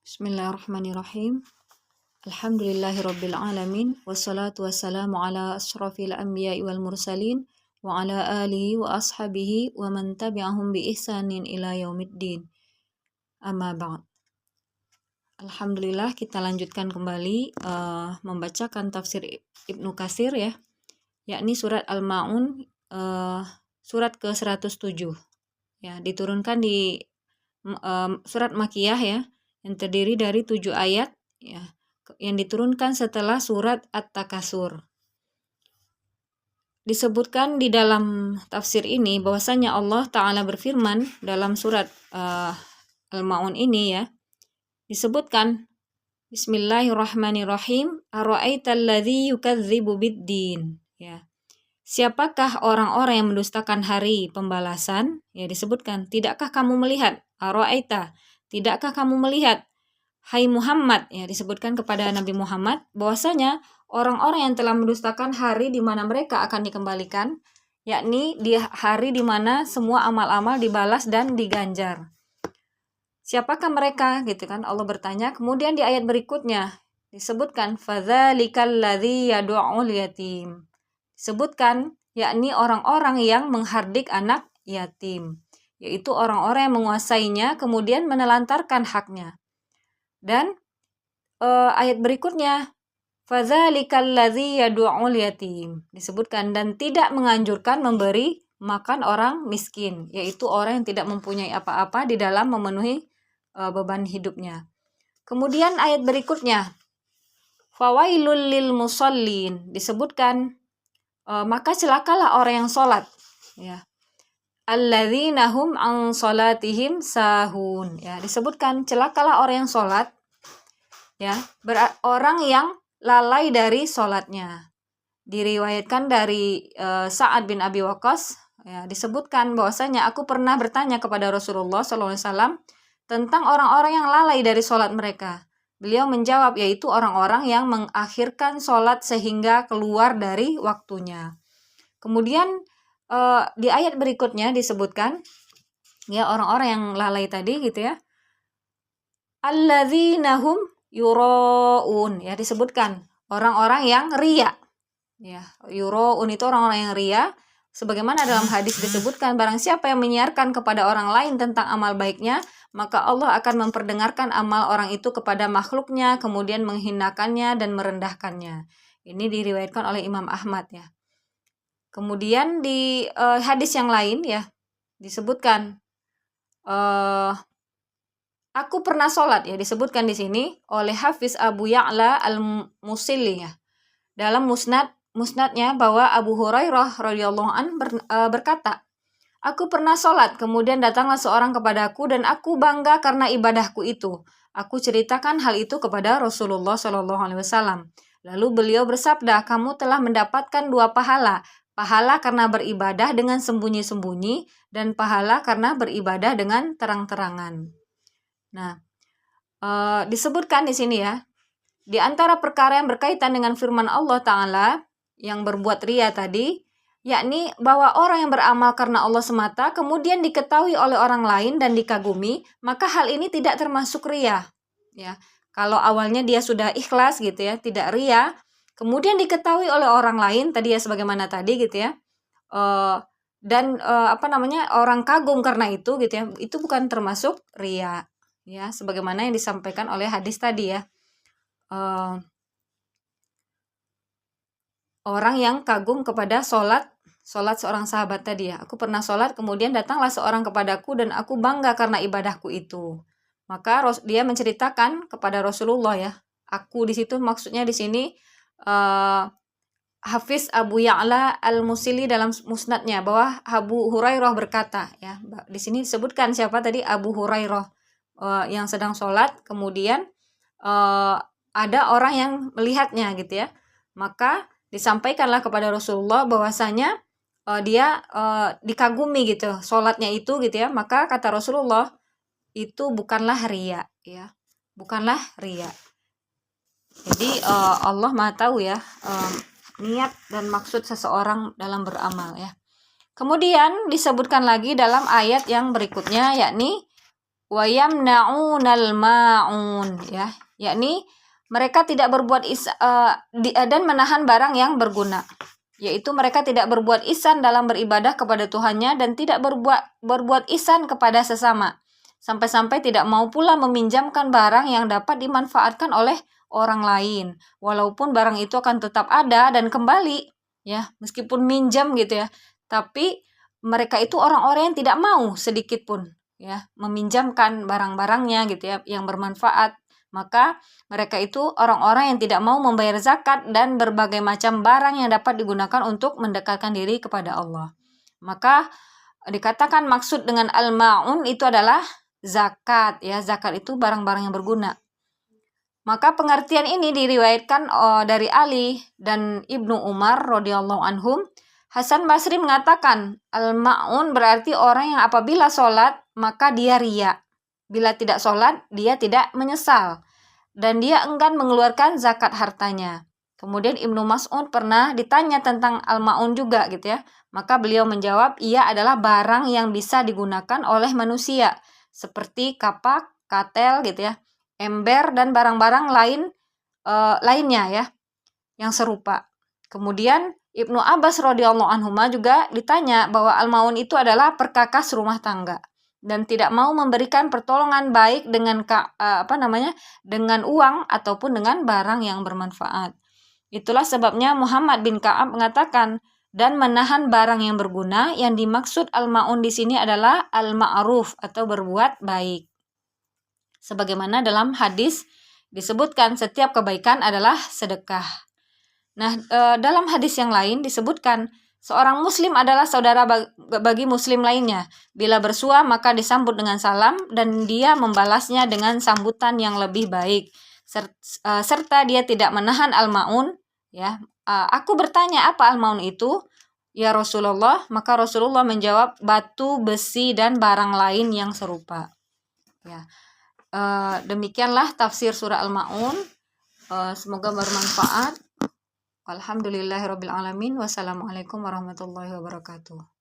Bismillahirrahmanirrahim. Alhamdulillahirabbil alamin wassalatu wassalamu ala asyrafil anbiya'i wal mursalin wa ala alihi wa ashabihi wa man tabi'ahum bi ihsanin ila yaumiddin. Amma ba'd. Alhamdulillah, kita lanjutkan kembali membacakan tafsir Ibnu Katsir ya, yakni surat Al-Ma'un, surat ke-107 ya, diturunkan di surat Makkiyah ya, yang terdiri dari 7 ayat ya, yang diturunkan setelah surat At-Takasur. Disebutkan di dalam tafsir ini bahwasanya Allah Ta'ala berfirman dalam surat Al-Ma'un ini ya, disebutkan Bismillahirrahmanirrahim, ara'aital ladzi yukadzibu biddin ya. Siapakah orang-orang yang mendustakan hari pembalasan? Ya, disebutkan, tidakkah kamu melihat? Ara'aita, tidakkah kamu melihat? Hai Muhammad, ya, disebutkan kepada Nabi Muhammad bahwasanya orang-orang yang telah mendustakan hari di mana mereka akan dikembalikan, yakni di hari di mana semua amal-amal dibalas dan diganjar. Siapakah mereka? Gitu kan, Allah bertanya. Kemudian di ayat berikutnya disebutkan fadzalikal ladzi yad'ul yatim. Disebutkan yakni orang-orang yang menghardik anak yatim, yaitu orang-orang yang menguasainya kemudian menelantarkan haknya. Dan ayat berikutnya fadzalikal ladzi yad'ul yatim, disebutkan dan tidak menganjurkan memberi makan orang miskin, yaitu orang yang tidak mempunyai apa-apa di dalam memenuhi beban hidupnya. Kemudian ayat berikutnya fawailul lil musallin, disebutkan maka celakalah orang yang sholat ya, alladzina hum an sholatihim sahun ya, disebutkan celakalah orang yang sholat ya, orang yang lalai dari sholatnya. Diriwayatkan dari Sa'ad bin Abi Waqqas ya, disebutkan bahwasanya aku pernah bertanya kepada Rasulullah SAW tentang orang-orang yang lalai dari sholat mereka. Beliau menjawab, yaitu orang-orang yang mengakhirkan sholat sehingga keluar dari waktunya. Kemudian di ayat berikutnya disebutkan ya, orang-orang yang lalai tadi gitu ya, alladzina hum yura'un ya, disebutkan orang-orang yang riya ya. Yura'un itu orang-orang yang riya, sebagaimana dalam hadis disebutkan, barang siapa yang menyiarkan kepada orang lain tentang amal baiknya, maka Allah akan memperdengarkan amal orang itu kepada makhluknya, kemudian menghinakannya dan merendahkannya. Ini diriwayatkan oleh Imam Ahmad ya. Kemudian di hadis yang lain ya, disebutkan aku pernah sholat ya, disebutkan di sini oleh Hafiz Abu Ya'la al-Musilli ya, dalam musnadnya bahwa Abu Hurairah radhiyallahu an berkata, aku pernah sholat, kemudian datanglah seorang kepadaku dan aku bangga karena ibadahku itu. Aku ceritakan hal itu kepada Rasulullah SAW. Lalu beliau bersabda, kamu telah mendapatkan 2 pahala. Pahala karena beribadah dengan sembunyi-sembunyi dan pahala karena beribadah dengan terang-terangan. Nah, disebutkan di sini ya, di antara perkara yang berkaitan dengan firman Allah Ta'ala yang berbuat riya tadi, yakni bahwa orang yang beramal karena Allah semata kemudian diketahui oleh orang lain dan dikagumi, maka hal ini tidak termasuk riya ya. Kalau awalnya dia sudah ikhlas gitu ya, tidak riya, kemudian diketahui oleh orang lain tadi ya, sebagaimana tadi gitu ya, dan orang kagum karena itu gitu ya, itu bukan termasuk riya ya, sebagaimana yang disampaikan oleh hadis tadi ya. Orang yang kagum kepada sholat seorang sahabat tadi ya, aku pernah sholat kemudian datanglah seorang kepadaku dan aku bangga karena ibadahku itu. Maka dia menceritakan kepada Rasulullah ya, aku di situ maksudnya di sini Hafiz Abu Ya'la al-Musilli dalam musnadnya bahwa Abu Hurairah berkata ya, di sini disebutkan siapa tadi, Abu Hurairah yang sedang sholat, kemudian ada orang yang melihatnya gitu ya, maka disampaikanlah kepada Rasulullah bahwasanya dia dikagumi gitu sholatnya itu gitu ya. Maka kata Rasulullah, itu bukanlah riya ya, bukanlah riya. Jadi Allah Maha tahu ya niat dan maksud seseorang dalam beramal ya. Kemudian disebutkan lagi dalam ayat yang berikutnya, yakni wa yamna'unal ma'un, ya, yakni mereka tidak berbuat dan menahan barang yang berguna, yaitu mereka tidak berbuat ihsan dalam beribadah kepada Tuhannya dan tidak berbuat ihsan kepada sesama, sampai-sampai tidak mau pula meminjamkan barang yang dapat dimanfaatkan oleh orang lain, walaupun barang itu akan tetap ada dan kembali, ya, meskipun minjam gitu ya, tapi mereka itu orang-orang yang tidak mau sedikit pun, ya, meminjamkan barang-barangnya gitu ya yang bermanfaat. Maka mereka itu orang-orang yang tidak mau membayar zakat dan berbagai macam barang yang dapat digunakan untuk mendekatkan diri kepada Allah. Maka dikatakan maksud dengan al-ma'un itu adalah zakat, ya, zakat itu barang-barang yang berguna. Maka pengertian ini diriwayatkan dari Ali dan Ibnu Umar radhiyallahu anhum. Hasan Basri mengatakan, al-ma'un berarti orang yang apabila sholat maka dia riya. Bila tidak sholat, dia tidak menyesal. Dan dia enggan mengeluarkan zakat hartanya. Kemudian Ibnu Mas'ud pernah ditanya tentang al-ma'un juga gitu ya. Maka beliau menjawab, ia adalah barang yang bisa digunakan oleh manusia. Seperti kapak, katel gitu ya, ember dan barang-barang lainnya ya yang serupa. Kemudian Ibnu Abbas radhiyallahu anhuma juga ditanya bahwa al-maun itu adalah perkakas rumah tangga dan tidak mau memberikan pertolongan baik dengan dengan uang ataupun dengan barang yang bermanfaat. Itulah sebabnya Muhammad bin Ka'ab mengatakan, dan menahan barang yang berguna, yang dimaksud al-maun di sini adalah al-ma'ruf atau berbuat baik. Sebagaimana dalam hadis disebutkan setiap kebaikan adalah sedekah. Nah, dalam hadis yang lain disebutkan seorang muslim adalah saudara bagi muslim lainnya. Bila bersua maka disambut dengan salam dan dia membalasnya dengan sambutan yang lebih baik. Serta dia tidak menahan al-maun, ya. Aku bertanya, apa al-maun itu? Ya Rasulullah, maka Rasulullah menjawab, batu, besi dan barang lain yang serupa. Ya. Demikianlah tafsir surah Al-Ma'un. Semoga bermanfaat. Alhamdulillahirabbil alamin. Wassalamualaikum warahmatullahi wabarakatuh.